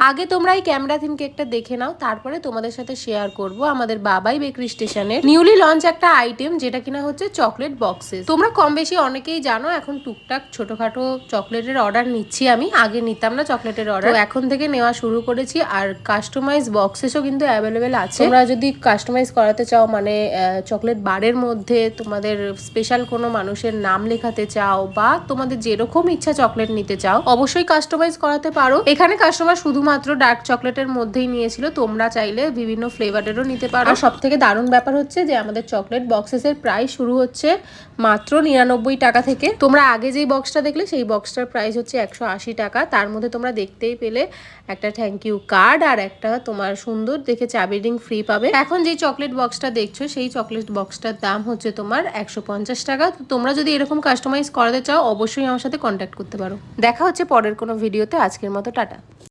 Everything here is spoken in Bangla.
আগে তোমরা এই ক্যামেরা থিম কেকটা দেখে নাও, তারপরে তোমাদের সাথে শেয়ার করব আমাদের বাবাই বেকারি স্টেশনের নিউলি লঞ্চ একটা আইটেম, যেটা কিনা হচ্ছে চকলেট বক্সেস। তোমরা কম বেশি অনেকেই জানো এখন টুকটাক ছোটখাটো চকলেটের অর্ডার নিচ্ছি আমি, আগে নিতাম না চকলেটের অর্ডার, এখন থেকে নেওয়া শুরু করেছি। আর কাস্টমাইজ বক্সেসও কিন্তু অ্যাভেলেবেল আছে। তোমরা যদি কাস্টমাইজ করাতে চাও, মানে চকলেট বারের মধ্যে তোমাদের স্পেশাল কোনো মানুষের নাম লেখাতে চাও, বা তোমাদের যেরকম ইচ্ছা চকলেট নিতে চাও, অবশ্যই কাস্টমাইজ করাতে পারো। এখানে কাস্টমার শুধুমাত্র ডার্ক চকলেটের মধ্যেই নিয়েছিল, তোমরা চাইলে বিভিন্ন ফ্লেভারেরও নিতে পারো। আর সব থেকে দারুণ ব্যাপার হচ্ছে যে আমাদের চকলেট বক্সেসের প্রাইস শুরু হচ্ছে মাত্র 99 টাকা থেকে। তোমরা আগে যেই বক্সটা দেখলে সেই বক্সটার প্রাইস হচ্ছে 180 টাকা। তার মধ্যে তোমরা দেখতেই পেলে একটা থ্যাংক ইউ কার্ড আর একটা তোমার সুন্দর দেখে চাবি রিং ফ্রি পাবে। এখন যে চকলেট বক্সটা দেখছো সেই চকলেট বক্সটার দাম হচ্ছে তোমার 150 টাকা। তো তোমরা যদি এরকম কাস্টমাইজ করাতে চাও, অবশ্যই আমার সাথে কন্ট্যাক্ট করতে পারো। দেখা হচ্ছে পরের কোনো ভিডিওতে। আজকের মতো টাটা।